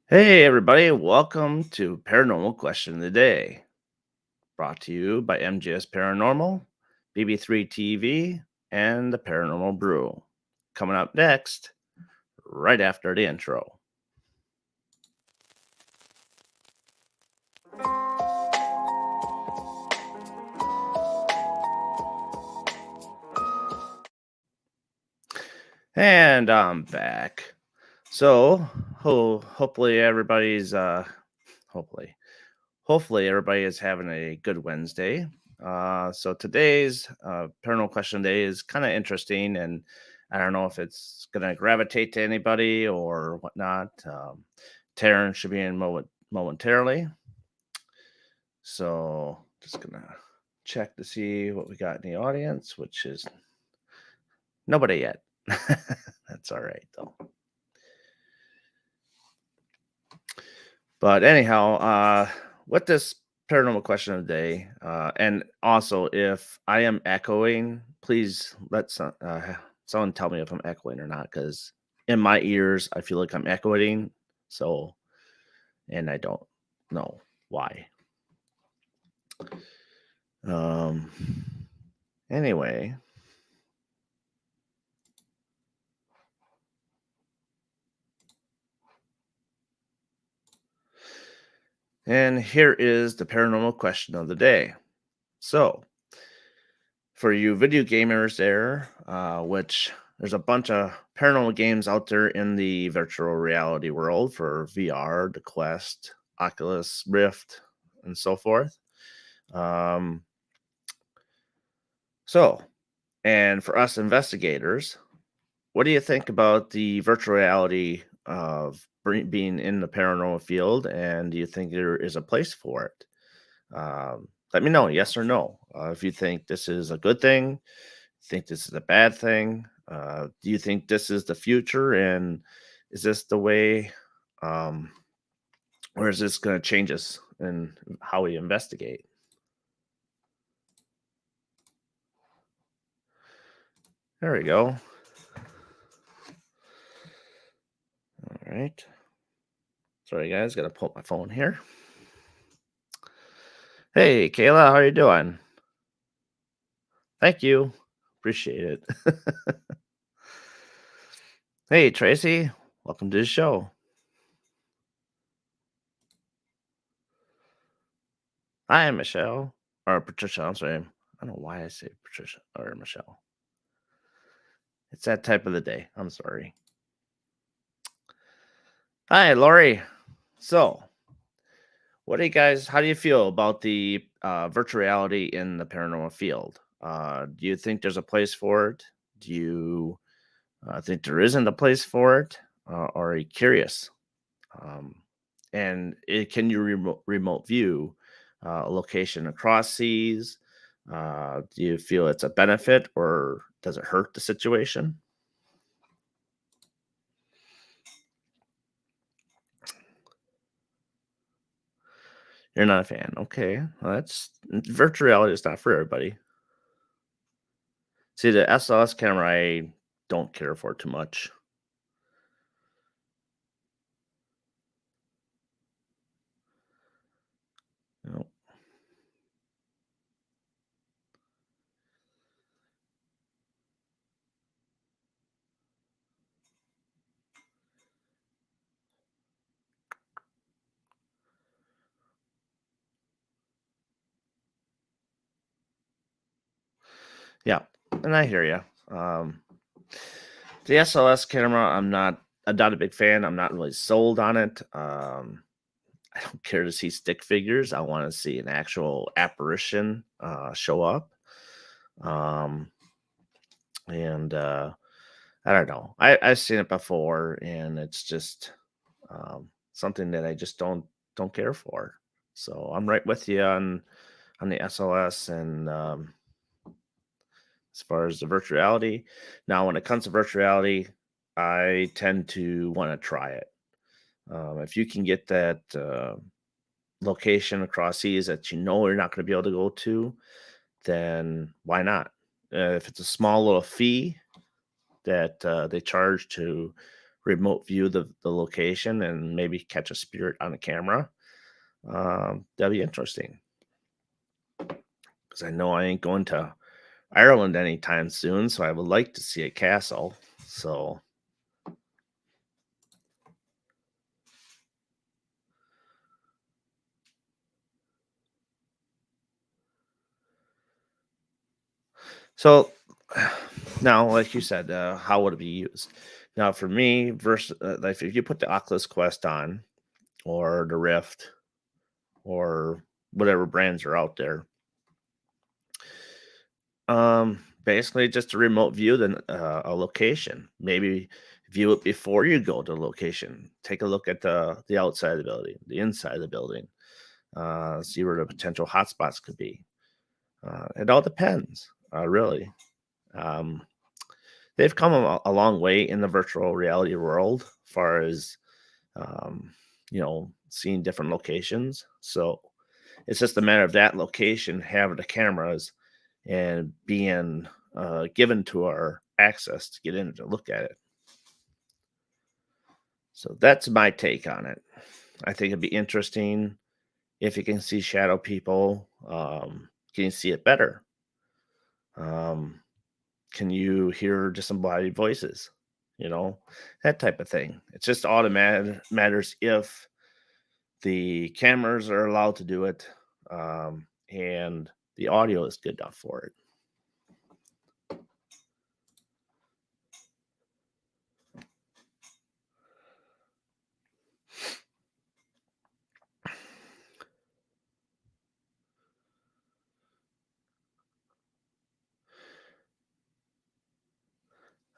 Hey, everybody, welcome to Paranormal Question of the Day, brought to you by MGS Paranormal, BB3 TV, and the Paranormal Brew. Coming up next, right after the intro. And I'm back. So, hopefully everybody's hopefully hopefully everybody is having a good Wednesday. So today's paranormal question day is kind of interesting, and I don't know if it's gonna gravitate to anybody or whatnot. Taryn should be in momentarily, so just gonna check to see what we got in the audience, which is nobody yet. That's all right though. But anyhow, with this paranormal question of the day, and also if I am echoing, please someone tell me if I'm echoing or not, because in my ears I feel like I'm echoing. So, and I don't know why. Um. Anyway, and here is the paranormal question of the day. So, for you video gamers there, which there's a bunch of paranormal games out there in the virtual reality world for VR, the Quest, Oculus Rift, and so forth. Um, so, and for us investigators, what do you think about the virtual reality of being in the paranormal field? And do you think there is a place for it? Let me know, yes or no. If you think this is a good thing, think this is a bad thing? Do you think this is the future? And is this the way, um, or is this going to change us in how we investigate? There we go. All right. Sorry, guys. Got to pull up my phone here. Hey, Kayla, how are you doing? Thank you. Appreciate it. Hey, Tracy. Welcome to the show. Hi, Michelle. Or Patricia. I'm sorry. I don't know why I say Patricia or Michelle. It's that type of the day. I'm sorry. Hi, Lori. So, what do you guys? How do you feel about the virtual reality in the paranormal field? Do you think there's a place for it? Do you think there isn't a place for it? Or are you curious? Um, and can you remote view a location across seas? Do you feel it's a benefit or does it hurt the situation? You're not a fan. Okay. Well, that's virtual reality is not for everybody. See, the SLS camera, I don't care for too much. No. Yeah, and I hear you. The SLS camera, I'm not a big fan. I'm not really sold on it. I don't care to see stick figures. I want to see an actual apparition show up. Um, and I don't know. I've seen it before, and it's just something that I just don't care for. So I'm right with you on the SLS and as far as the virtual reality. Now, when it comes to virtual reality, I tend to want to try it. If you can get that location across seas that you know you're not going to be able to go to, then why not? If it's a small little fee that they charge to remote view the location and maybe catch a spirit on a camera. That'd be interesting because I know I ain't going to Ireland anytime soon, so I would like to see a castle. So now, like you said, how would it be used? Now, for me, versus like if you put the Oculus Quest on or the Rift or whatever brands are out there, basically just to remote view a location. Maybe view it before you go to the location. Take a look at the outside of the building, the inside of the building. See where the potential hotspots could be. It all depends, really. Um, they've come a long way in the virtual reality world, as far as um, seeing different locations. So it's just a matter of that location having the cameras and being given to our access to get in to look at it. So that's my take on it. I think it'd be interesting if you can see shadow people. Can you see it better? Can you hear disembodied voices? That type of thing. It's just automatic matters if the cameras are allowed to do it, and the audio is good enough for it.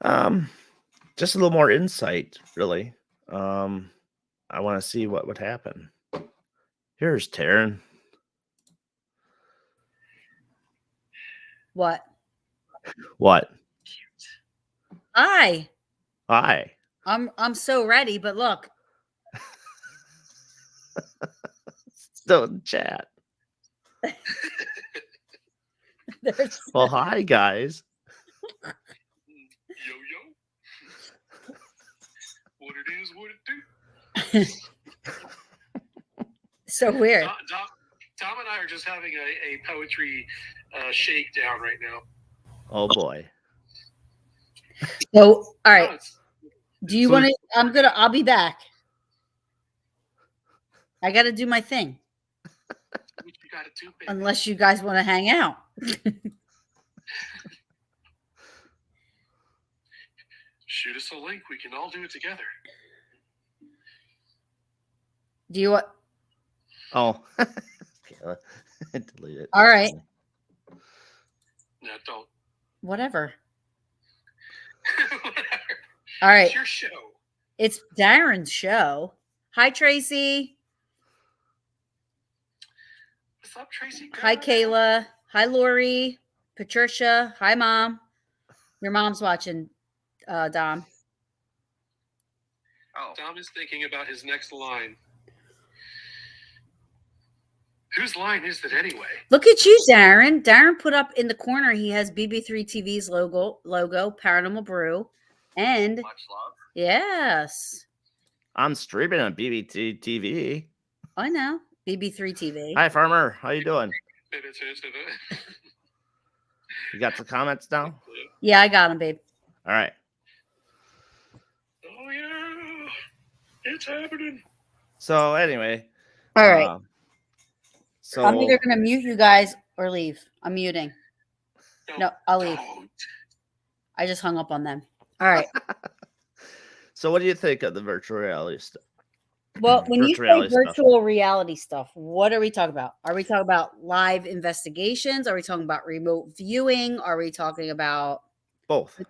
Um, just a little more insight, really. I want to see what would happen. Here's Taryn. What? What? Hi. Hi. I'm so ready, but look. Still in chat. Well, hi guys. Yo yo. What it is, what it do. So weird. Tom and I are just having a poetry shakedown right now. Oh boy. So all right. Do you want to? I'll be back. I got to do my thing. What you gotta do, baby? Unless you guys want to hang out. Shoot us a link. We can all do it together. Do you want? Oh. Delete it. All right. No, don't. Whatever. All right. It's your show. It's Darren's show. Hi, Tracy. What's up, Tracy? Hi, Kayla. Hi, Lori. Patricia. Hi, Mom. Your mom's watching, Dom. Oh. Dom is thinking about his next line. Whose line is it anyway? Look at you, Darren. Darren put up in the corner. He has BB3 TV's logo, Paranormal Brew, and much love. Yes, I'm streaming on BB3 TV. I know BB3 TV. Hi, Farmer. How you doing? You got some comments now? Yeah, I got them, babe. All right. Oh yeah, it's happening. So anyway. All right. So I'm either gonna mute you guys or leave. I'm muting. No, I'll leave. Don't. I just hung up on them. All right. So what do you think of the virtual reality stuff? Well, when you say virtual reality stuff, what are we talking about? Are we talking about live investigations? Are we talking about remote viewing? Are we talking about both?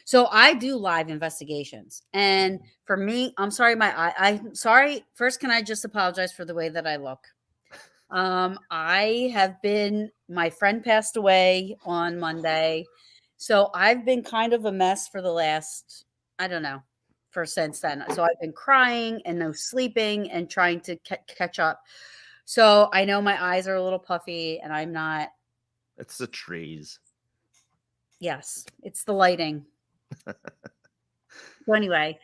So I do live investigations, and for me, I'm sorry, I'm sorry. First, can I just apologize for the way that I look? I have been. My friend passed away on Monday, so I've been kind of a mess for the last, I don't know, for since then. So I've been crying and no sleeping and trying to catch up. So I know my eyes are a little puffy, and I'm not. It's the trees. Yes, it's the lighting. So anyway,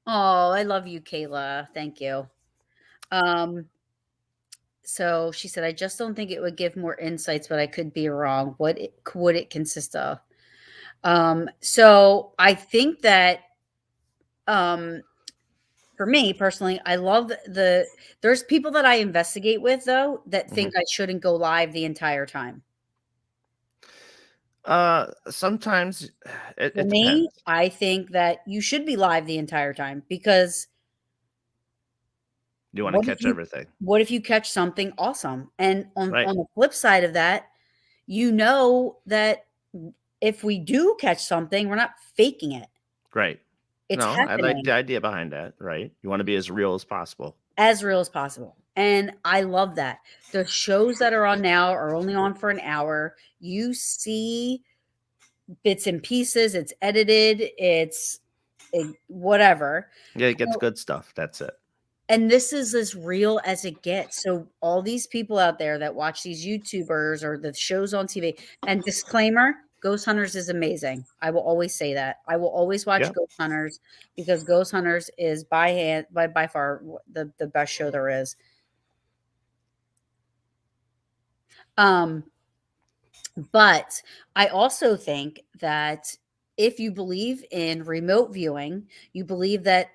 oh, I love you, Kayla. Thank you. Um, so she said, I just don't think it would give more insights, but I could be wrong. Would it consist of? So I think that um for me personally, I love there's people that I investigate with though that Mhm. think I shouldn't go live the entire time. Sometimes For it me, depends. I think that you should be live the entire time because You want to what if catch you everything, catch something awesome? And right? on the flip side of that, you know that if we do catch something, we're not faking it. Right. It's No, I like the happening idea behind that, right? You want to be as real as possible. as real as possible. And I love that. The shows that are on now are only on for an hour. You see bits and pieces, it's edited, whatever. Yeah, it gets good stuff. That's it. And this is as real as it gets. So all these people out there that watch these YouTubers or the shows on TV, and disclaimer, Ghost Hunters is amazing. I will always say that. I will always watch Yeah. Ghost Hunters because Ghost Hunters is by far the best show there is. Um, but I also think that if you believe in remote viewing, you believe that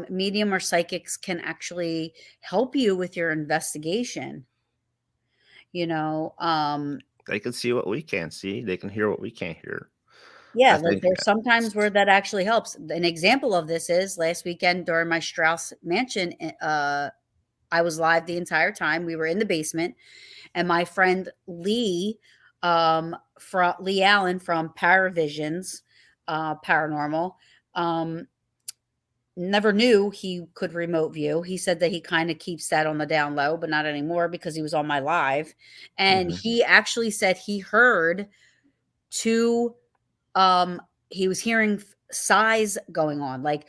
medium or psychics can actually help you with your investigation. You know, They can see what we can't see. They can hear what we can't hear. yeah, I like think there's sometimes where that actually helps. An example of this is last weekend during my Strauss mansion. I was live the entire time. We were in the basement, and my friend Lee, from Lee Allen from Paravisions, Paranormal, um, never knew he could remote view. He said that he kind of keeps that on the down low, but not anymore because he was on my live. And Mhm. he actually said he heard two he was hearing sighs going on, like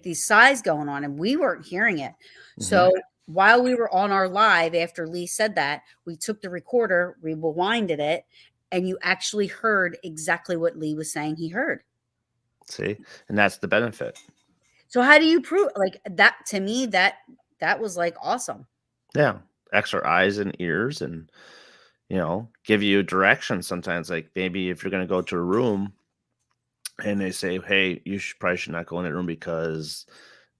these sighs going on, and we weren't hearing it. Mhm. So while we were on our live, after Lee said that, we took the recorder, we rewinded it, and you actually heard exactly what Lee was saying he heard. See, and that's the benefit. So how do you prove like that? To me, that was like awesome. Yeah, extra eyes and ears, and give you direction. Sometimes, like maybe if you're going to go to a room, and they say, "Hey, you probably should not go in that room because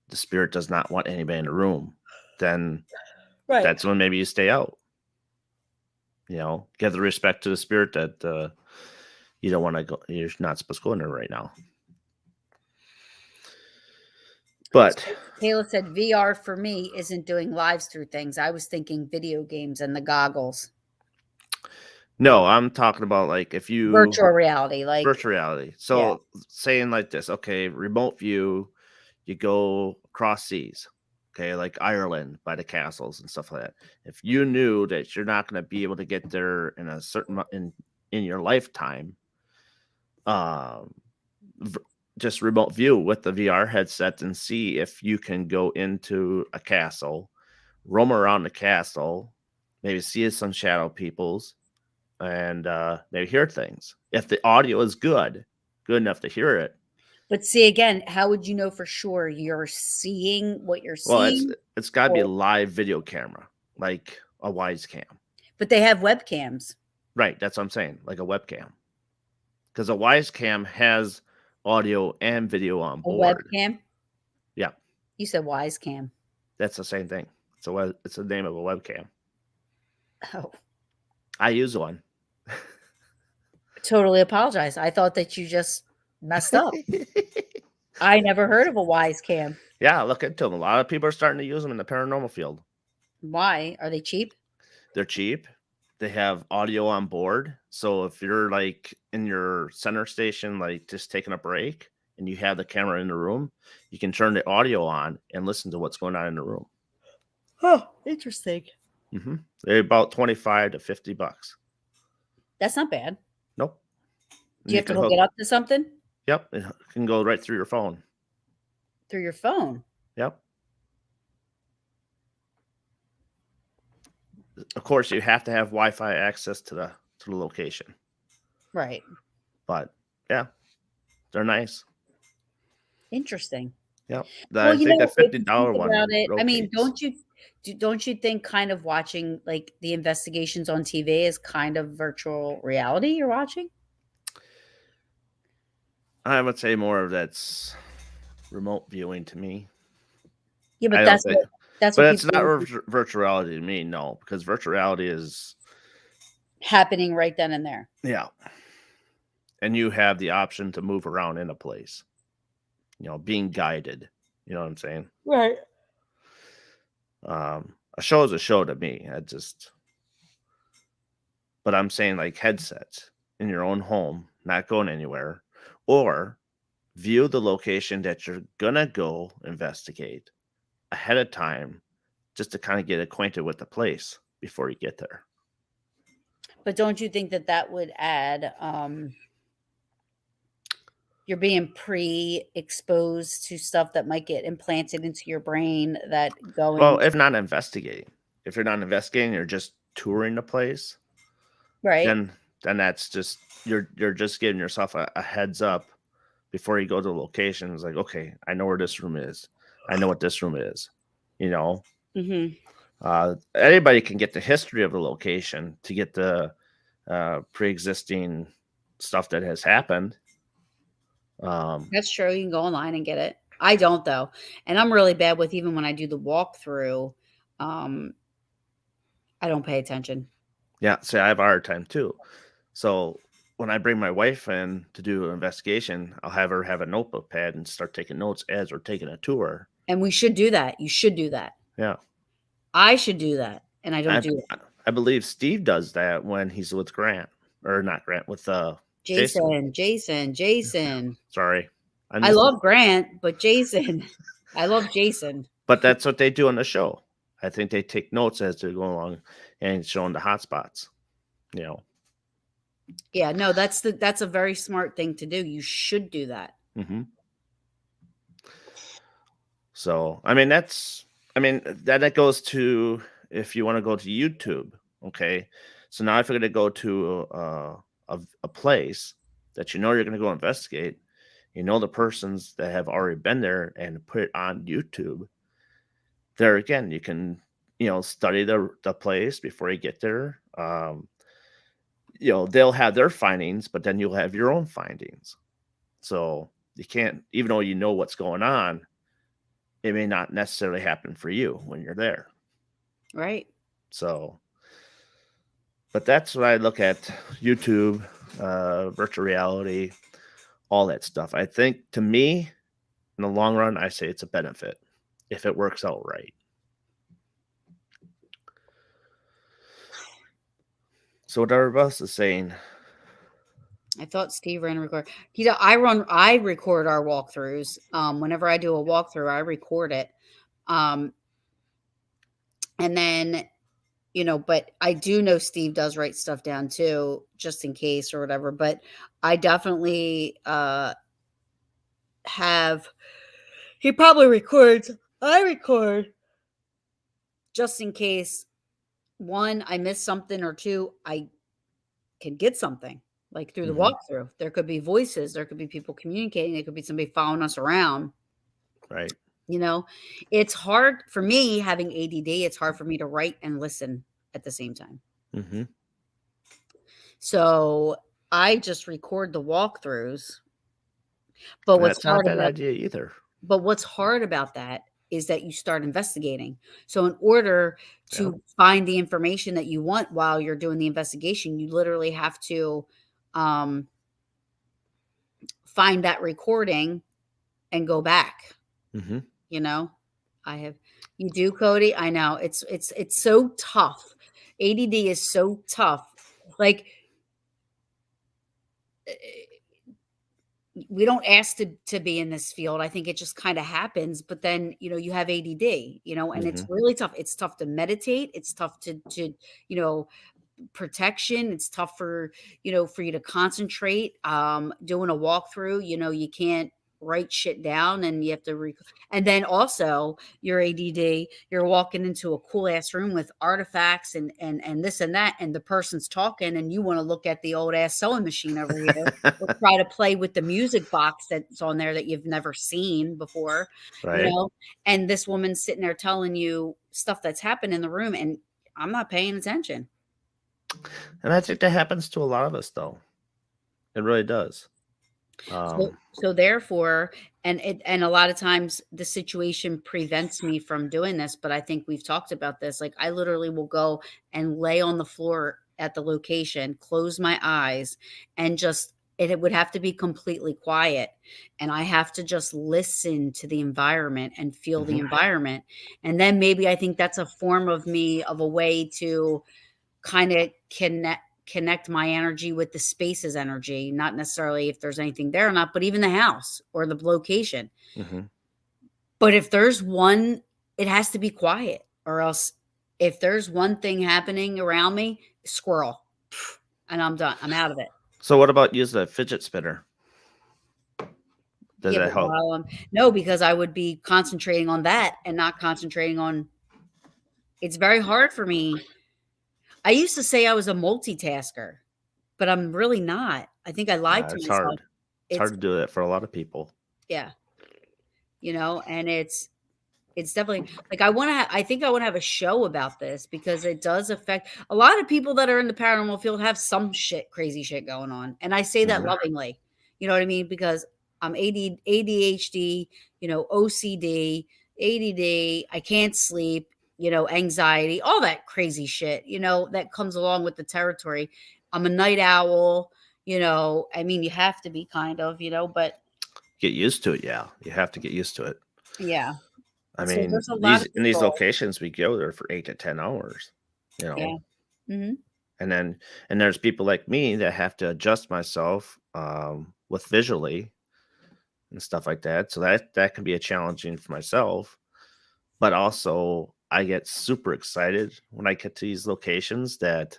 the spirit does not want anybody in the room," then Right. that's when maybe you stay out. Give the respect to the spirit that you don't want to go. You're not supposed to go in there right now. But So Kayla said VR for me isn't doing lives through things. I was thinking video games and the goggles. no, I'm talking about like if you Virtual reality, like virtual reality. yeah. So saying like this, okay, remote view, you go across seas, okay, like Ireland by the castles and stuff like that. If you knew that you're not going to be able to get there in a certain in your lifetime, um, v- just remote view with the VR headset and see if you can go into a castle, roam around the castle, maybe see some shadow peoples, and maybe hear things. If the audio is good enough to hear it, But see again, how would you know for sure you're seeing what you're well, it's seeing? it's got to be a Or live video camera, like a wise cam. but they have webcams. Right, that's what I'm saying, like a webcam, because a wise cam has audio and video on A board. webcam? Yeah, You said wise cam. that's the same thing. It's the name of a webcam. Oh, I use one. totally apologize. I thought that you just messed up. I never heard of a wise cam. Yeah, look into them. A lot of people are starting to use them in the paranormal field. Why? Are they cheap? They're cheap. They have audio on board. So if you're like in your center station, like just taking a break and you have the camera in the room, you can turn the audio on and listen to what's going on in the room. Oh, interesting. They're about 25 to $50. That's not bad. Nope. Do And you you have to can hook hook, it up to something yep, it can go right through your phone. through your phone? Yep. Of course, you have to have Wi-Fi access to the location. Right. But yeah, they're nice. Interesting. Yep. Well, I think that if you think $50 about one it, I mean, rotates. don't you think kind of watching like the investigations on TV is kind of virtual reality you're watching? I would say more of that's remote viewing to me. Yeah, I but don't think, that's what but it's people not do, virtual reality to me, no, because virtual reality is, happening right then and there. yeah, and you have the option to move around in a place, being guided. You know what I'm saying? Right. A show is a show to me. But I'm saying like headsets in your own home, not going anywhere, or view the location that you're gonna go investigate ahead of time just to kind of get acquainted with the place before you get there. But don't you think that that would add, you're being pre-exposed to stuff that might get implanted into your brain that Well, going if you're not investigating, you're just touring the place, right. then that's just you're just giving yourself a heads up before you go to the location. It's like, okay, I know where this room is. I know what this room is. You know, Mhm. Anybody can get the history of the location to get the pre-existing stuff that has happened. That's true, you can go online and get it. I don't though, and I'm really bad with even when I do the walkthrough, um, I don't pay attention. Yeah, see, I have a hard time too. So when I bring my wife in to do an investigation, I'll have her have a notebook pad and start taking notes as we're taking a tour. And we should do that. You should do that. Yeah, I should do that, and I don't I do it. I believe Steve does that when he's with Grant, or not Grant, with Jason. Jason. Sorry, I I missed it. love Grant, but Jason. I love Jason. But that's what they do on the show. I think they take notes as they're going along and showing the hot spots. You know. Yeah, no, that's a very smart thing to do. You should do that. hmm So that goes to if you want to go to YouTube. Okay, so now if you're going to go to a place that you're going to go investigate, the persons that have already been there and put it on YouTube. There again, you can study the place before you get there. They'll have their findings, but then you'll have your own findings. So you can't, even though you know what's going on, it may not necessarily happen for you when you're there. Right. So, but that's what I look at: YouTube, virtual reality, all that stuff. I think to me, in the long run, I say it's a benefit if it works out right. So what everybody else is saying, I thought Steve ran a record. I record our walkthroughs. Whenever I do a walkthrough, I record it. Um, and then, but I do know Steve does write stuff down too, just in case or whatever. But I definitely have he probably records. I record just in case one, I miss something, or two, I can get something like through the Mhm, walkthrough. There could be voices, there could be people communicating, there could be somebody following us around. right? You know, it's hard for me having ADD. It's hard for me to write and listen at the same time. hmm So I just record the walkthroughs. But what's That's not a hard bad about idea either. that is that you start investigating. So in order Yep. to find the information that you want while you're doing the investigation, you literally have to um, find that recording and go back. hmm You know, I have you do, Cody. I know it's so tough. ADD is so tough. Like we don't ask to be in this field. I think it just kind of happens. But then you have ADD. And it's hmm really tough. It's tough to meditate. It's tough to you know protection. It's tough for for you to concentrate. Doing a walkthrough. You can't write shit down, and you have to and then also your ADD, you're walking into a cool ass room with artifacts and this and that, and the person's talking, and you want to look at the old ass sewing machine over here, or try to play with the music box that's on there that you've never seen before, Right. and this woman's sitting there telling you stuff that's happened in the room, and I'm not paying attention. And I think that happens to a lot of us, though. It really does. So therefore, and a lot of times the situation prevents me from doing this, but I think we've talked about this. Like, I literally will go and lay on the floor at the location, close my eyes, and just it would have to be completely quiet. And I have to just listen to the environment and feel the Mhm. environment. And then maybe I think that's a form of me, of a way to kind of connect my energy with the space's energy, not necessarily if there's anything there or not, but even the house or the location. Mhm. But if there's one, it has to be quiet, or else if there's one thing happening around me, squirrel, and I'm done. I'm out of it. So what about using a fidget spinner? Does Yeah, that but help? no, because I would be concentrating on that and not concentrating on. It's very hard for me. I used to say I was a multitasker, but I'm really not. I think I lied to It's myself. hard. It's hard It's to do that for a lot of people. Yeah, and it's definitely like I think I wanna have a show about this, because it does affect a lot of people that are in the paranormal field, have some crazy shit going on, and I say that Mhm. lovingly, you know what I mean? Because I'm ADHD, OCD, ADD, I can't sleep, anxiety, all that crazy shit, that comes along with the territory. I'm a night owl, I mean, you have to be kind of, but Get used to it, yeah. You have to get used to it. yeah. I So mean, there's a lot these of in these people. locations, we go there for 8 to 10 hours, you Yeah. know? Mhm. And then and there's people like me that have to adjust myself, with visually and stuff like that, so that can be a challenging for myself, but also, I get super excited when I get to these locations that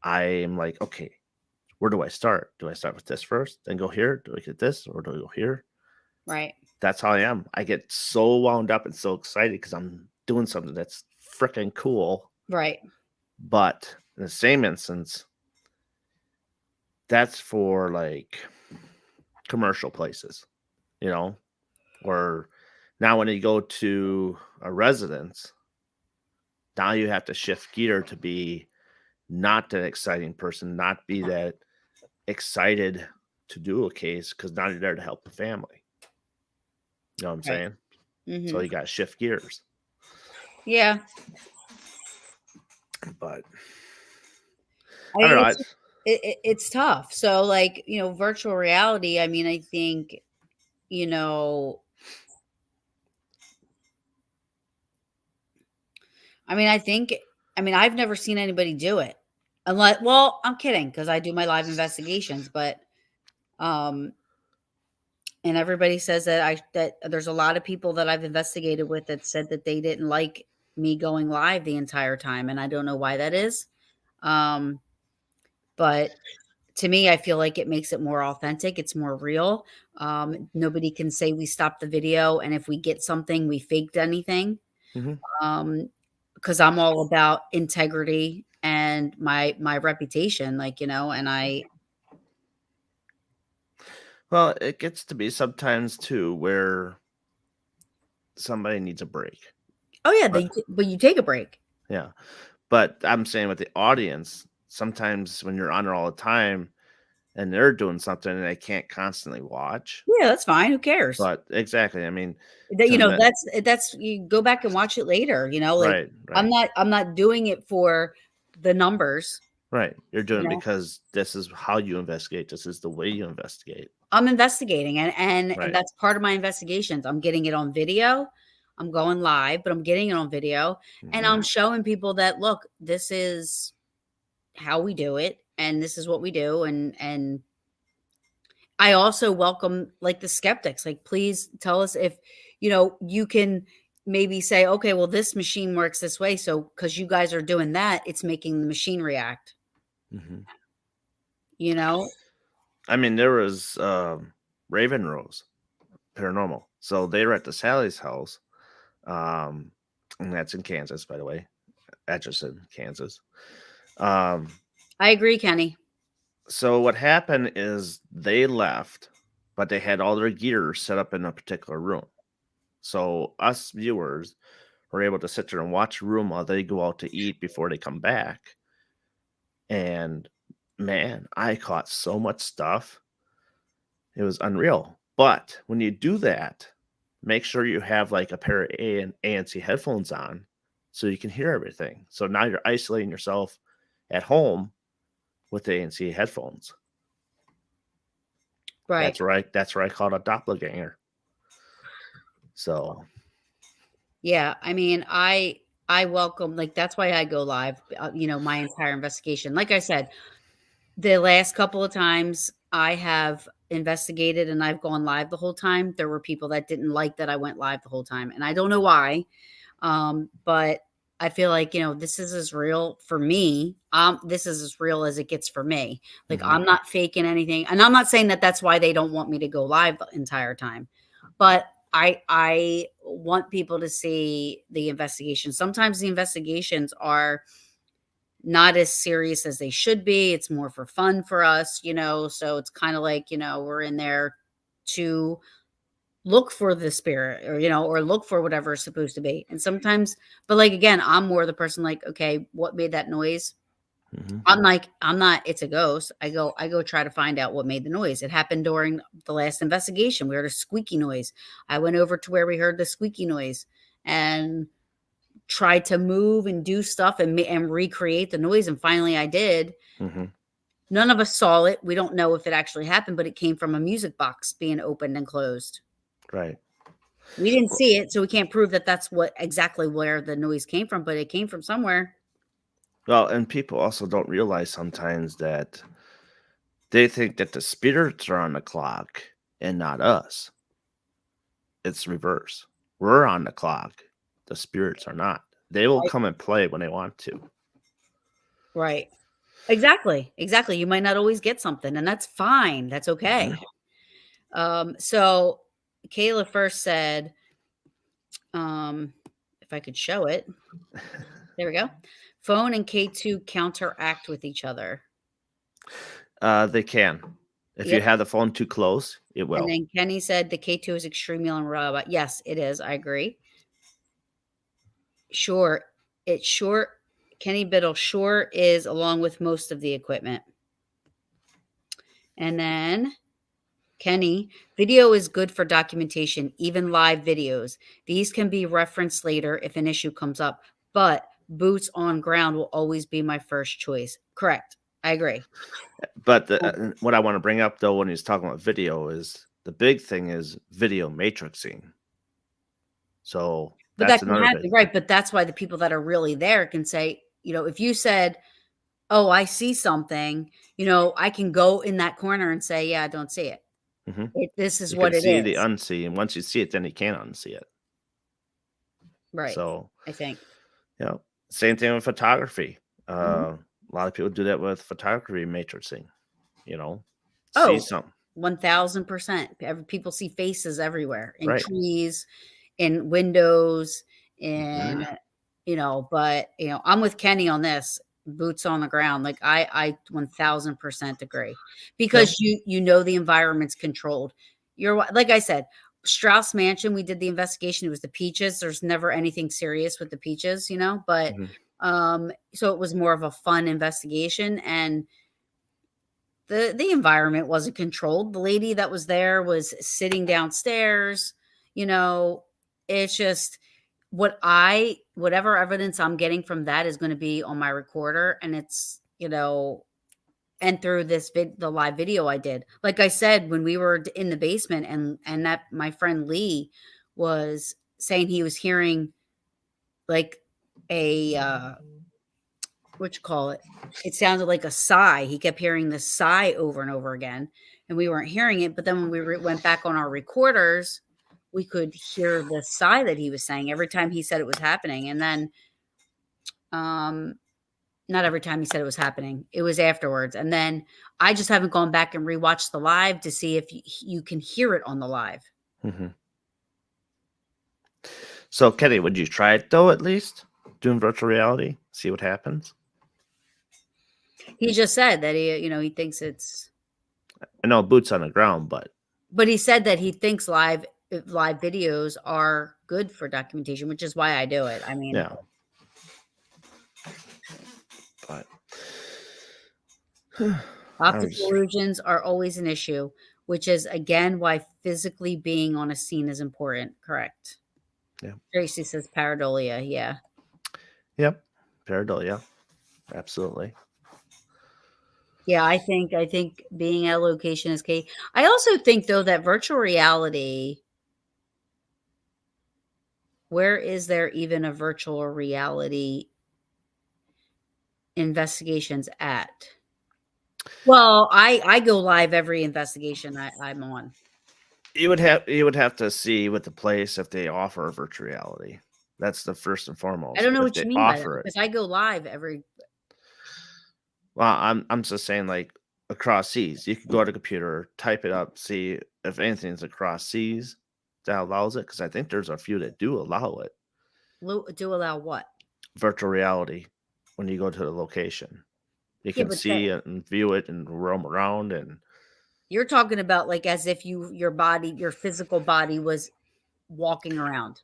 I am like, "Okay, where do I start? Do I start with this first, then go here? Do I get this, or do I go here?" Right. That's how I am. I get so wound up and so excited because 'cause I'm doing something that's freaking cool, Right. but in the same instance, that's for, like, commercial places, you know? Or now when you go to a residence, now you have to shift gear to be not that exciting person, not be that excited to do a case because now you're there to help the family. You know what I'm Right. saying? So Mhm. you gotta shift gears. Yeah. But I don't know. It's it's tough. So, like, virtual reality, I mean, I think, you know, I mean, I've never seen anybody do it. Unless, well, I'm kidding, because I do my live investigations, but um and everybody says that there's a lot of people that I've investigated with that said that they didn't like me going live the entire time, and I don't know why that is. Um but to me, I feel like it makes it more authentic, it's more real. Nobody can say we stopped the video, and if we get something, we faked anything. Mhm. Um, because I'm all about integrity and my reputation, like, and Well, it gets to be sometimes too where somebody needs a break. oh, yeah, But but you take a break. yeah. But I'm saying with the audience, sometimes when you're on there all the time and they're doing something and they can't constantly watch. Yeah, that's fine, who cares? But exactly. I mean, That, to that that's you go back and watch it later, like, right, right. I'm not doing it for the numbers, Right. You're doing you it know? because this is how you investigate. This is the way you investigate. I'm investigating, and Right. that's part of my investigations. I'm getting it on video. I'm going live, but I'm getting it on video, and Mhm. I'm showing people that, look, this is how we do it, and this is what we do, and I also welcome, like, the skeptics. Like, please tell us if, you can maybe say, okay, well, this machine works this way, so because you guys are doing that, it's making the machine react. Mhm. You know, I mean, there was Raven Rose. paranormal. So they were at the Sally's house, and that's in Kansas, by the way, Atchison, Kansas. Um, I agree, Kenny. so what happened is they left, but they had all their gear set up in a particular room. So us viewers were able to sit there and watch a room while they go out to eat before they come back. And man, I caught so much stuff. It was unreal. But when you do that, make sure you have like a pair of ANC headphones on so you can hear everything. So now you're isolating yourself at home with the ANC headphones. Right. That's where I caught a doppelganger. So Yeah. I mean, I welcome, like, that's why I go live, my entire investigation. Like I said, the last couple of times I have investigated and I've gone live the whole time, there were people that didn't like that I went live the whole time. And I don't know why. But I feel like, this is as real for me. This is as real as it gets for me. Like, mhm. I'm not faking anything. And I'm not saying that that's why they don't want me to go live the entire time. But I want people to see the investigation. Sometimes the investigations are not as serious as they should be. It's more for fun for us, so it's kind of like, we're in there to look for the spirit, or look for whatever it's supposed to be. And sometimes, but like, again, I'm more the person like, okay, what made that noise? Mhm. I'm not, it's a ghost. I go try to find out what made the noise. It happened during the last investigation. We heard a squeaky noise. I went over to where we heard the squeaky noise and tried to move and do stuff and recreate the noise. And finally I did. Mhm. None of us saw it. We don't know if it actually happened, but it came from a music box being opened and closed. Right. We didn't see it, so we can't prove that that's exactly where the noise came from, but it came from somewhere. Well, and people also don't realize sometimes that they think that the spirits are on the clock and not us. It's reverse. We're on the clock. The spirits are not. They will Right. come and play when they want to. Right. Exactly. Exactly. You might not always get something, and that's fine. That's okay. So Kayla first said, if I could show it. There we go. Phone and K2 counteract with each other. They can. If you Yep. have the phone too close, it And will. then Kenny said the K2 is extremely unreliable. Yes, it is. I agree. Sure. It sure Kenny Biddle sure is, along with most of the equipment. And then Kenny, video is good for documentation, even live videos. These can be referenced later if an issue comes up, but boots on ground will always be my first choice. Correct. I agree. But what I want to bring up though, when he's talking about video, is the big thing is video matrixing. So But that's that can another big happen, right? But that's why the people that are really there can say, if you said, "Oh, I see something," I can go in that corner and say, "Yeah, I don't see it. hmm This is You can what it see the is." unseen. Once you see it, then you can't unsee it. Right. So I think. yeah, same thing with photography. Mhm. A lot of people do that with photography matrixing. You know, see Oh, something 1000%. People see faces everywhere, in right. trees, in windows, Mhm. in, but, I'm with Kenny on this, boots on the ground. Like, I 1000% agree, Yep. because the environment's controlled. Like I said, Strauss Mansion, we did the investigation. It was the peaches. There's never anything serious with the peaches, but, Mhm. so it was more of a fun investigation, and the environment wasn't controlled. The lady that was there was sitting downstairs, you know, it's just whatever evidence I'm getting from that is going to be on my recorder, and it's, and through the live video I did. Like I said, when we were in the basement, and that my friend Lee was saying he was hearing like a what you call it? It sounded like a sigh. He kept hearing this sigh over and over again, and we weren't hearing it. But then when we went back on our recorders, we could hear the sigh that he was saying every time he said it was happening. And then, um, not every time he said it was happening, it was afterwards. And then I just haven't gone back and rewatched the live to see if you can hear it on the live. Hmm. So, Kenny, would you try it though? At least doing virtual reality, see what happens. He just said that he thinks it's. I know boots on the ground, but But he said that he thinks live videos are good for documentation, which is why I do it. I mean, yeah. But I'm optical just, illusions are always an issue, which is again why physically being on a scene is important. Correct. yeah. Tracy says pareidolia. Yeah. Yep. Pareidolia. Absolutely. Yeah, I think being at a location is key. I also think though that virtual reality, where is there even a virtual reality investigations at? Well, I go live every investigation I'm on. You would have to see with the place if they offer virtual reality. That's the first and I foremost. don't know If what they you mean by that offer it. because I go live every. Well, I'm just saying like across seas. You can go to the computer, type it up, see if anything's across seas that allows it. Because I think there's a few that do allow it. Do allow what? Virtual reality when you go to the location. You Yeah, can but see it and view it and roam around and you're talking about like as if your physical body was walking around.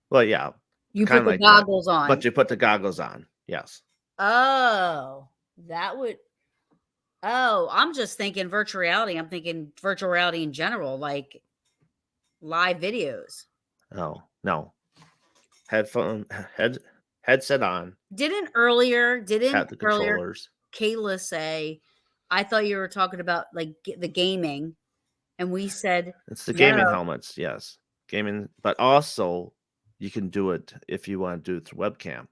well, yeah, You kind put of the like that. goggles on. But you put the goggles on. Yes. Oh, that would. Oh, I'm just thinking virtual reality. I'm thinking virtual reality in general, like live videos. Oh no. Headphone headset on. Didn't earlier, Have didn't the earlier controllers. Kayla say, I thought you were talking about like the gaming, and we said It's the no, no, gaming no, helmets, yes. Gaming, but also you can do it if you want to do it through webcam.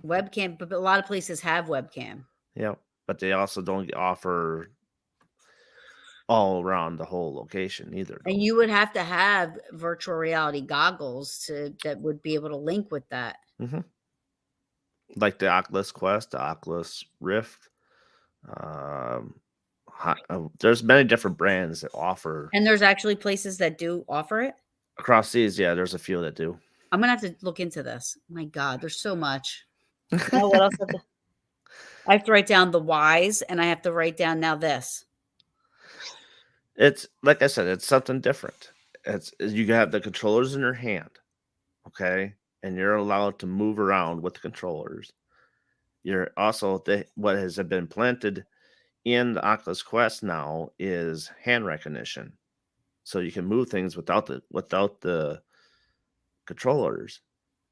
webcam. But a lot of places have webcam, Yeah, but they also don't offer all around the whole location either. Though. and you would have to have virtual reality goggles that would be able to link with that. Hmm. Like the Oculus Quest, the Oculus Rift. Um, there's many different brands that offer And there's actually places that do offer it. across these. Yeah, there's a few that do. I'm gonna have to look into this. My God, there's so much. You know what else? I have to write down the whys, and I have to write down now this. It's like I said, it's something different. It's you have the controllers in your hand, okay, and you're allowed to move around with the controllers. You're also what has been planted in the Oculus Quest now is hand recognition, so you can move things without the controllers.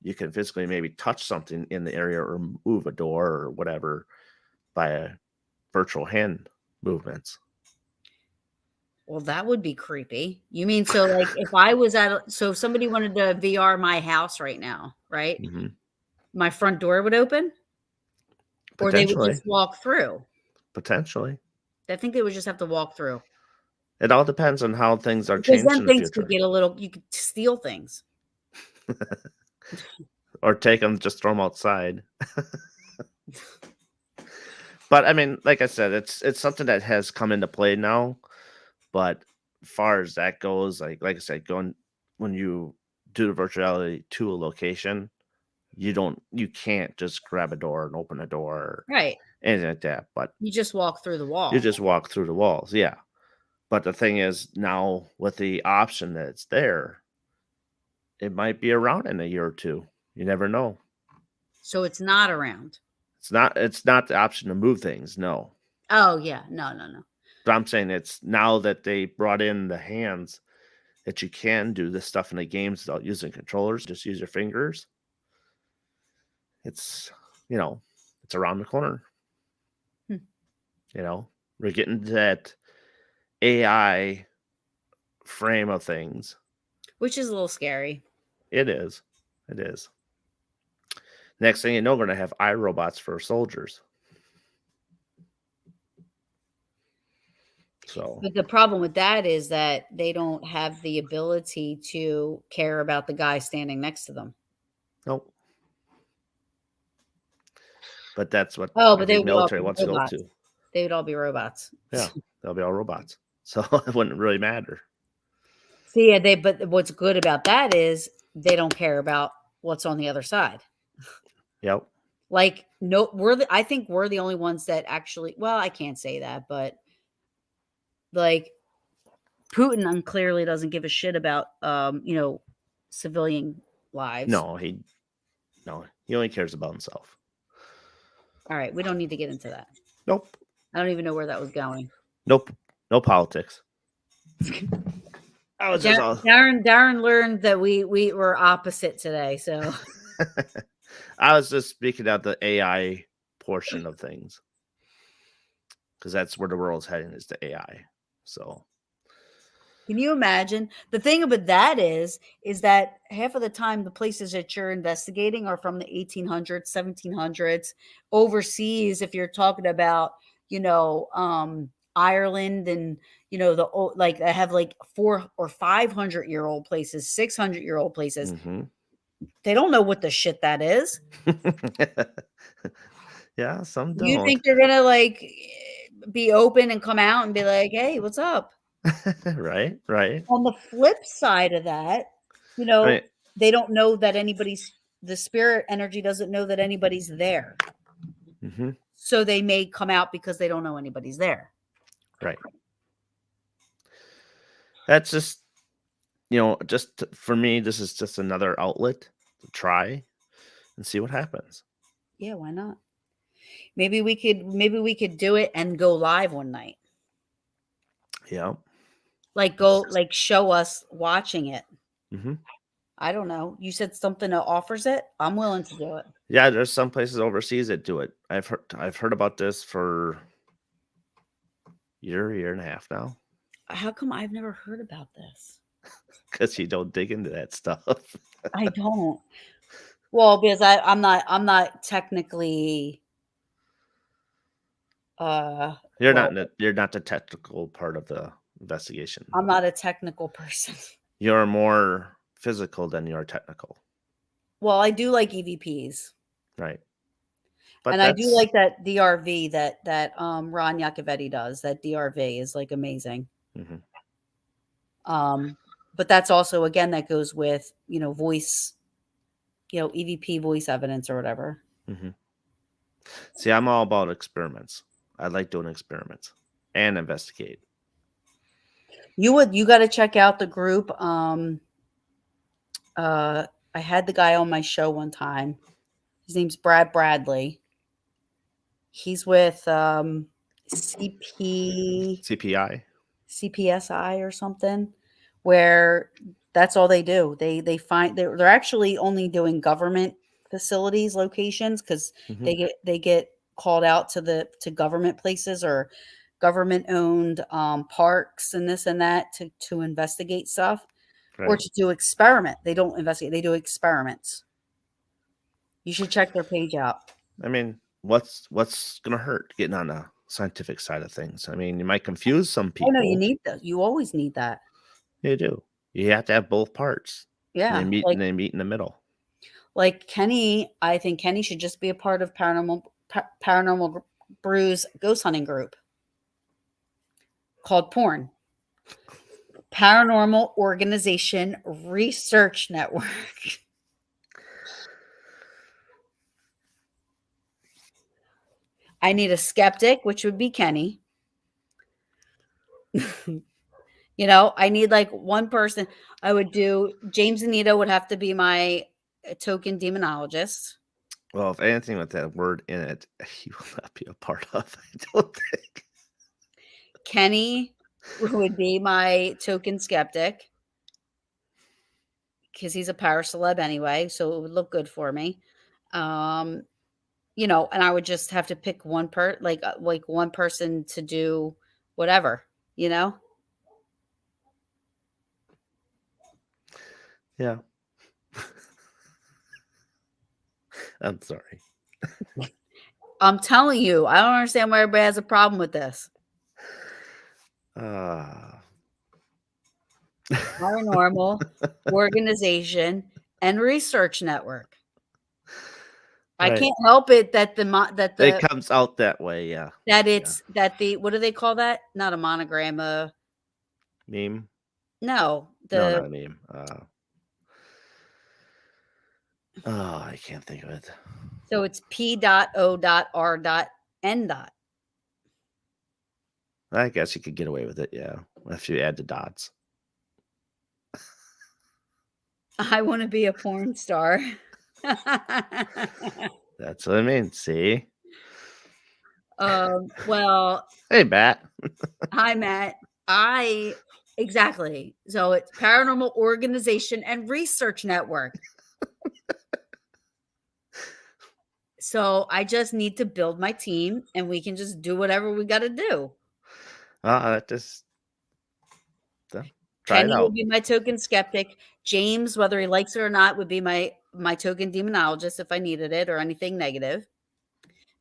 You can physically maybe touch something in the area or move a door or whatever by a virtual hand movements. Well, that would be creepy. You mean so like if I was so if somebody wanted to VR my house right now, right? Hmm. My front door would open, or they would Potentially, just walk through. potentially. I think they would just have to walk through It all depends on how things are because changed then in the things could future, get a little. You could steal things. or take them, just throw them outside. But I mean, like I said, it's something that has come into play now. But as far as that goes, like I said, going when you do the virtuality to a location, you can't just grab a door and open a door or Right. anything like that. But You just walk through the you wall. just walk through the walls, yeah. But the thing is, now with the option that it's there, it might be around in a year or two. You never know. So it's not around. It's not the option to move things, no. Oh yeah. No, no, no. But I'm saying it's now that they brought in the hands that you can do this stuff in the games without using controllers, just use your fingers. It's it's around the corner. Hmm. We're getting to that AI frame of things. Which is a little scary. It is. It is. Next thing you know, we're gonna have iRobots for soldiers. So But the problem with that is that they don't have the ability to care about the guy standing next to them. nope. But that's what Oh, but they every would all military be wants to go robots. to. They would all be robots. Yeah, they'll be all robots. so it wouldn't really matter. See, but what's good about that is they don't care about what's on the other side. Yep. Like, no, I think we're the only ones that actually, well, I can't say that, but like Putin clearly doesn't give a shit about, civilian lives. No, he only cares about himself. All right. We don't need to get into that. Nope. I don't even know where that was going. Nope. No politics. I was just all. Darren learned that we were opposite today. So I was just speaking of the AI portion of things, because that's where the world's heading, is the AI. So can you imagine? The thing about that is that half of the time the places that you're investigating are from the 1800s, 1700s. Overseas, if you're talking about, Ireland and, the old, like I have like 400 or 500-year-old places, 600-year-old places. mm-hmm. They don't know what the shit that is. Yeah, some don't. You think they're gonna like be open and come out and be like, "Hey, what's up?" Right. On the flip side of that, they don't know that the spirit energy doesn't know that anybody's there. Mm-hmm. So they may come out because they don't know anybody's there. Right. That's just, just for me, this is just another outlet to try and see what happens. Yeah, why not? Maybe we could do it and go live one night. Yeah. Like show us watching it. Mm-hmm. I don't know. You said something that offers it. I'm willing to do it. Yeah, there's some places overseas that do it. I've heard about this for year and a half now. How come I've never heard about this? Because you don't dig into that stuff. I don't. Well, because I'm not technically. You're not the technical part of the investigation. I'm not a technical person. You're more physical than you're technical. Well, I do like EVPs. Right. And I do like that DRV that Ron Iacovetti does. That DRV is like amazing. Mm-hmm. But that's also, again, that goes with, voice, EVP voice evidence or whatever. Mm-hmm. See, I'm all about experiments. I like doing experiments and investigate. You got to check out the group. I had the guy on my show one time. His name's Brad Bradley. He's with CPSI or something, where that's all they do. They're actually only doing government facilities, locations, because mm-hmm. they get called out to government places or government owned parks and this and that to investigate stuff. Right. Or to do experiment. They don't investigate, they do experiments. You should check their page out. I mean, what's gonna hurt getting on the scientific side of things? I mean, you might confuse some people. Oh no, you need that. You always need that. You do. You have to have both parts. Yeah. And they meet in the middle. Like Kenny, I think Kenny should just be a part of Paranormal Brews ghost hunting group called PORN. Paranormal Organization Research Network. I need a skeptic, which would be Kenny. I need like one person. I would do James Anito would have to be my token demonologist. Well, if anything with that word in it, he will not be a part of, I don't think. Kenny would be my token skeptic because he's a power celeb anyway, so it would look good for me. And I would just have to pick one one person to do whatever, Yeah. I'm sorry. I'm telling you, I don't understand why everybody has a problem with this. Paranormal Organization and Research Network. Right. I can't help it that it comes out that way, yeah. That it's that what do they call that? Not a monogram, meme? No, No, the not a meme. Oh, I can't think of it. so it's P.O.R.N. I guess you could get away with it, yeah, if you add the dots. I want to be a porn star. That's what I mean. See? Well, Hey, Matt. hi Matt. Exactly. So it's Paranormal Organization and Research Network. So I just need to build my team and we can just do whatever we got to do. Just try Kenny it will out. be my token skeptic. James, whether he likes it or not, would be my token demonologist if I needed it or anything negative.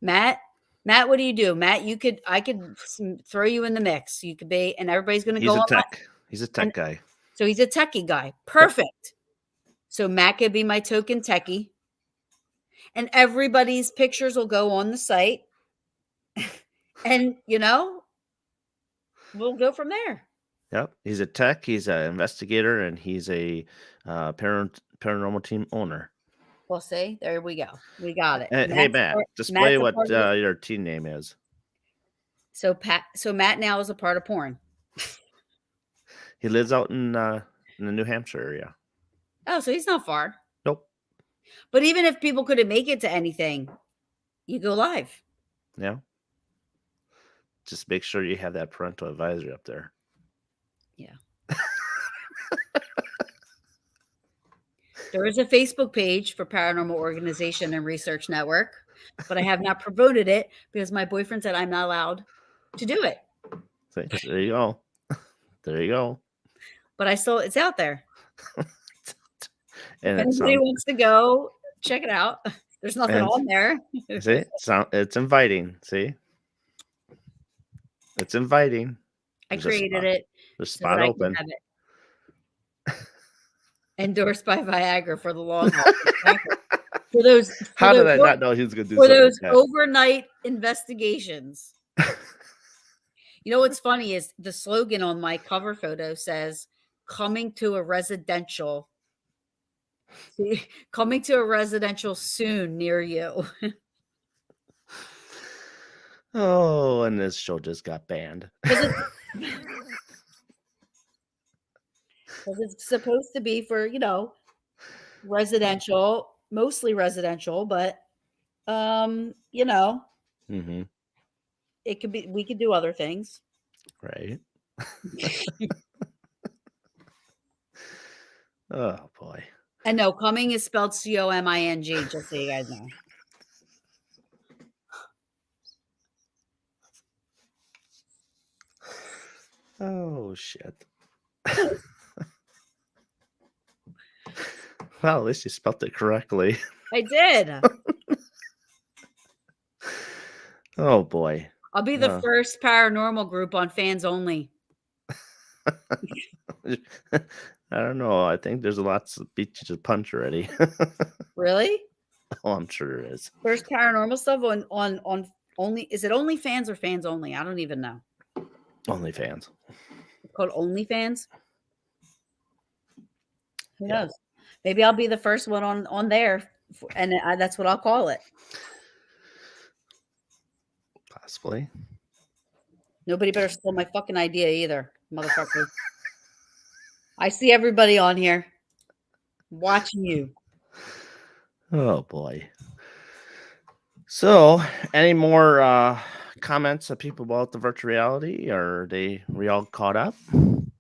Matt, what do you do? Matt, I could throw you in the mix. You could be, and everybody's going to He's go a on. tech. He's a tech guy. So he's a techie guy. Perfect. So Matt could be my token techie. And everybody's pictures will go on the site. And, we'll go from there. Yep. He's a tech. He's an investigator, and he's a paranormal team owner. We'll see. There we go. We got it. Hey, Matt, display what your team name is. So Matt now is a part of porn. He lives out in the New Hampshire area. Oh, so he's not far. Nope. But even if people couldn't make it to anything, you go live. Yeah. Just make sure you have that parental advisory up there. Yeah. There is a Facebook page for Paranormal Organization and Research Network, but I have not promoted it because my boyfriend said I'm not allowed to do it. So, there you go. There you go. But it's out there. And if anybody wants to go, check it out. There's nothing on there. See, it's inviting. See, it's inviting. I created it. There's spot open. Endorsed by Viagra for the long haul. For those, how did I not know he was going to do for those overnight investigations? You know what's funny is the slogan on my cover photo says "Coming to a residential." See, coming to a residential soon near you. Oh, and this show just got banned. Because it's supposed to be for, residential, mostly residential, but Mm-hmm. it could be, we could do other things. Right. Oh boy. And no, coming is spelled COMING, just so you guys know. Oh shit. Well, at least you spelled it correctly. I did. Oh boy. I'll be the first paranormal group on Fans Only. I don't know. I think there's lots of beat you to punch already. Really? Oh, I'm sure there is. First paranormal stuff on only. Is it Only Fans or Fans Only? I don't even know. OnlyFans. It's called OnlyFans. Who knows? Maybe I'll be the first one on there, and that's what I'll call it. Possibly. Nobody better steal my fucking idea either, motherfucker. I see everybody on here watching you. Oh boy. So, any more comments of people about the virtual reality, or we all caught up?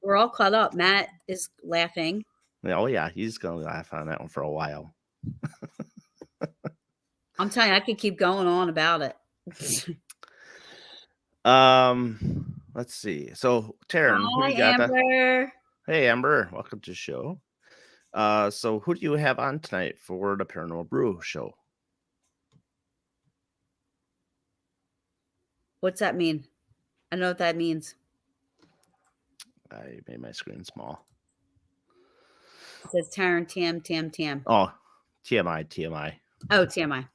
We're all caught up. Matt is laughing. Oh yeah, he's gonna laugh on that one for a while. I'm telling you, I could keep going on about it. Let's see. So, Taryn, Hi, who you got? Amber. Hey, Amber, welcome to the show. So who do you have on tonight for the Paranormal Brew show? What's that mean? I know what that means. I made my screen small. It says Taryn TM. Oh, TMI. Oh, TMI.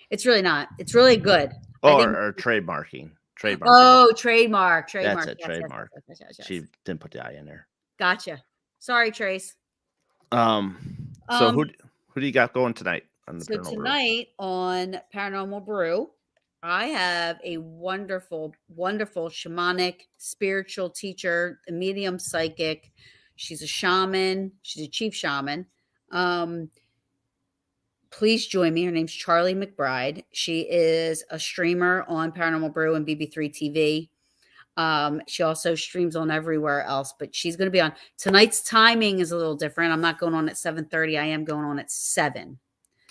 It's really not. It's really good. Or trademarking. Trademark. Oh, trademark. That's Trademark. it. Yes, yes, yes, Trademark. yes, yes, yes, She yes. didn't put the I in there. Gotcha. Sorry, Trace. So Um, who do you got going tonight on the So Paranormal Brew? tonight on Paranormal Brew, I have a wonderful, wonderful shamanic spiritual teacher, a medium psychic. She's a shaman. She's a chief shaman. Um, please join me. Her name's Charlie McBride. She is a streamer on Paranormal Brew and BB3 TV. She also streams on everywhere else, but she's going to be on tonight's timing is a little different. I'm not going on at 7:30. I am going on at 7.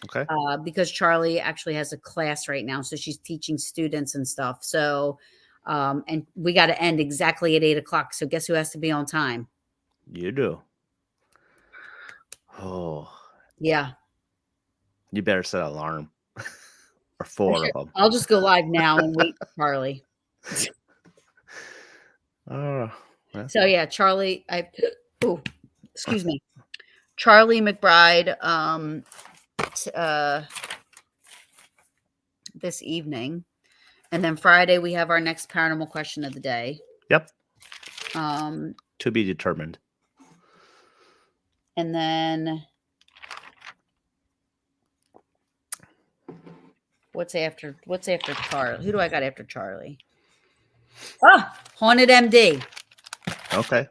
Okay. Because Charlie actually has a class right now. So she's teaching students and stuff. So, and we got to end exactly at 8:00. So guess who has to be on time? You do. Oh, Yeah. you better set an alarm. Or 4 of them. I'll just go live now and wait for Charlie. Oh, So yeah, Charlie, excuse me. Charlie McBride, this evening. And then Friday we have our next paranormal question of the day. yep. Um, To be determined. and then what's after Charlie? Who do I got after Charlie? Haunted MD. Okay.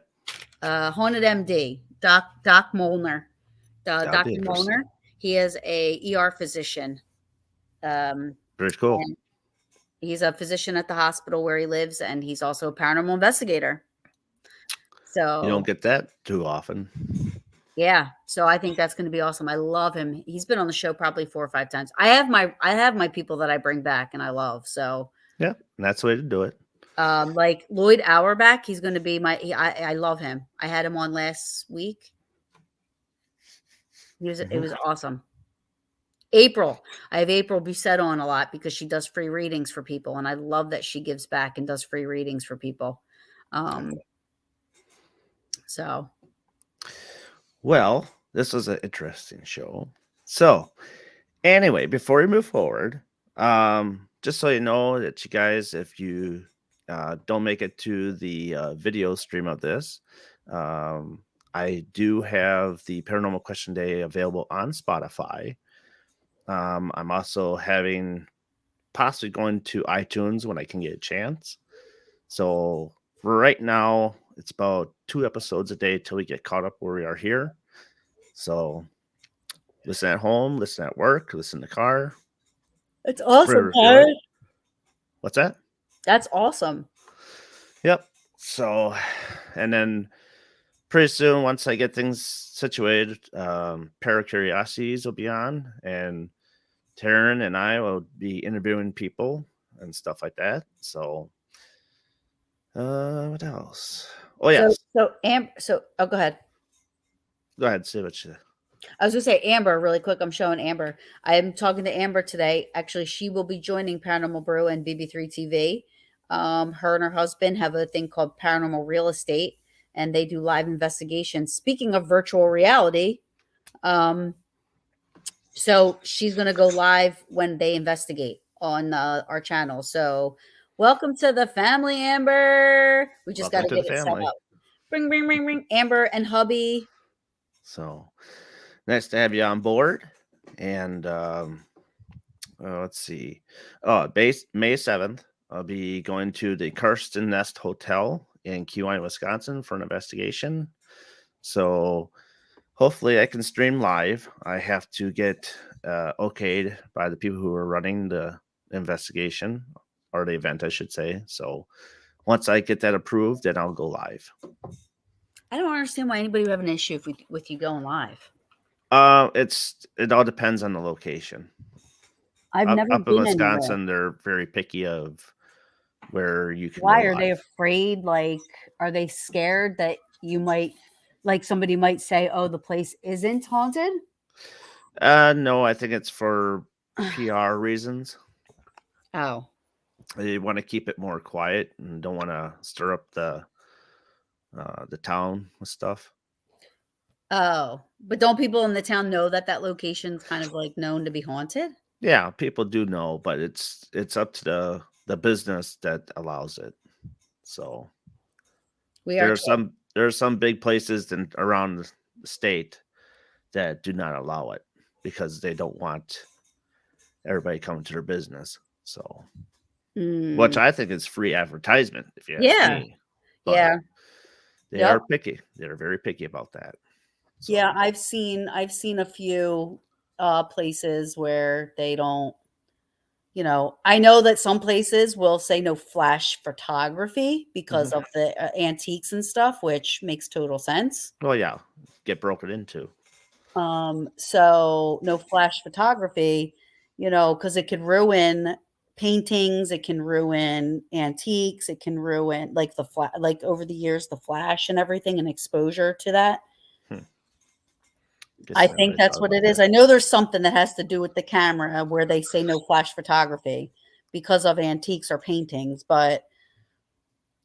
Haunted MD. Doc Molnar. That'll be Dr. interesting. Molnar. He is a ER physician. Very cool. And he's a physician at the hospital where he lives, and he's also a paranormal investigator. So You don't get that too often. yeah, so I think that's going to be awesome. I love him. He's been on the show probably 4 or 5 times. I have my people that I bring back and I love. So Yeah, and that's the way to do it. like Lloyd Auerbach, he's going to be I love him. I had him on last week. It was awesome. April, I have April Busette on a lot because she does free readings for people, and I love that she gives back and does free readings for people. So Well, this was an interesting show. So, anyway, before we move forward, just so you know that you guys, if you don't make it to the video stream of this, I do have the Paranormal Question Day available on Spotify. I'm also possibly going to iTunes when I can get a chance. So right now, it's about 2 episodes a day till we get caught up where we are here. So listen at home, listen at work, listen in the car. it's awesome, Whatever. What's that? That's awesome. Yep. So, and then pretty soon, once I get things situated, Paracuriosities will be on, and Taryn and I will be interviewing people and stuff like that. So, what else? Oh, yes. So go ahead. Go ahead, say what you. I was going to say Amber really quick. I'm showing Amber. I am talking to Amber today. Actually, she will be joining Paranormal Brew and BB3 TV. Her and her husband have a thing called Paranormal Real Estate, and they do live investigations. Speaking of virtual reality, so she's going to go live when they investigate on our channel. So welcome to the family, Amber. We just got to get it set up. Bring, bring, bring, bring. Amber and hubby. So nice to have you on board. And let's see. May 7th, I'll be going to the Karsten Nest Hotel in Kewanee, Wisconsin for an investigation. So hopefully I can stream live. I have to get okayed by the people who are running the investigation, or the event, I should say. So once I get that approved, then I'll go live. I don't understand why anybody would have an issue with you going live. It all depends on the location. I've never up been in Wisconsin, anywhere. they're very picky of where you can. Why go are they afraid? Like, are they scared that you might, like, somebody might say, "Oh, the place isn't haunted"? No, I think it's for PR reasons. Oh, They want to keep it more quiet and don't want to stir up the town with stuff. oh, but don't people in the town know that location's kind of like known to be haunted? Yeah, people do know, but it's up to the the business that allows it. So We there are are told. some big places around the state that do not allow it because they don't want everybody coming to their business. So, which Mm, I think is free advertisement, if you ask yeah. me. But Yeah. they Yep. are picky. They're very picky about that. Yeah, So, I've seen a few places where they don't, I know that some places will say no flash photography because mhm. of the antiques and stuff, which makes total sense. Well, yeah, get broken into. So no flash photography, because it could ruin paintings, it can ruin antiques, it can ruin like like over the years, the flash and everything and exposure to that. Hmm. I Guess I never think really that's thought what about it is. that. I know there's something that has to do with the camera where they say no flash photography because of antiques or paintings, but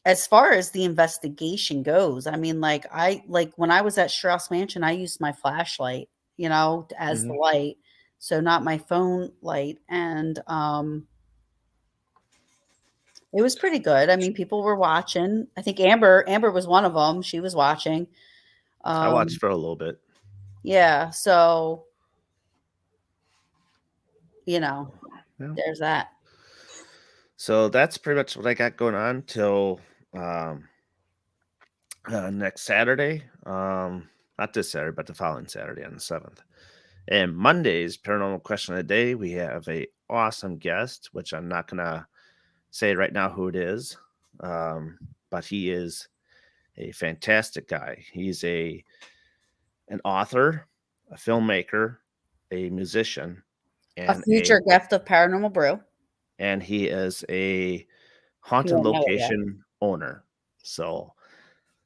as far as the investigation goes, I mean, like when I was at Strauss Mansion, I used my flashlight, as the Mhm. light, so not my phone light, and it was pretty good. I mean, people were watching. I think Amber was one of them. She was watching. I watched Um, for a little bit. yeah, so you know, Yeah. there's that. So that's pretty much what I got going on till um, next Saturday. Not this Saturday, but the following Saturday on the 7th. And Monday's paranormal question of the day, we have a awesome guest, which I'm not gonna say right now who it is, but he is a fantastic guy. He's an author, a filmmaker, a musician, A and future gift of Paranormal Brew. he is a If you haunted don't know it yet. location owner. So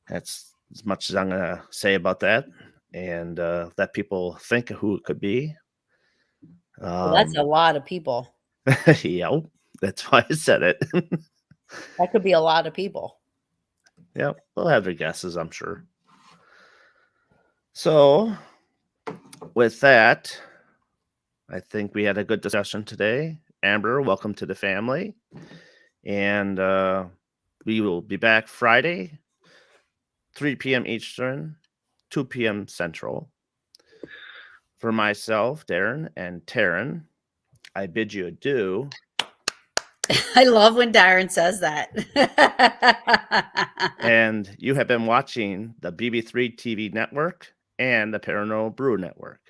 that's as much as I'm gonna say about that, and let people think of who it could be. Well, that's a Um, lot of people. yep, that's why I said it. That could be a lot of people. Yep, we'll have their guesses, I'm sure. So, with that, I think we had a good discussion today. Amber, welcome to the family. And we will be back Friday, 3 p.m. Eastern, 2 p.m. Central. For myself, Darren, and Taryn, I bid you adieu. I love when Darren says that. And you have been watching the BB3 TV network and the Paranormal Brew Network.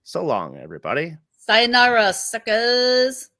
So long, everybody. Sayonara, suckers.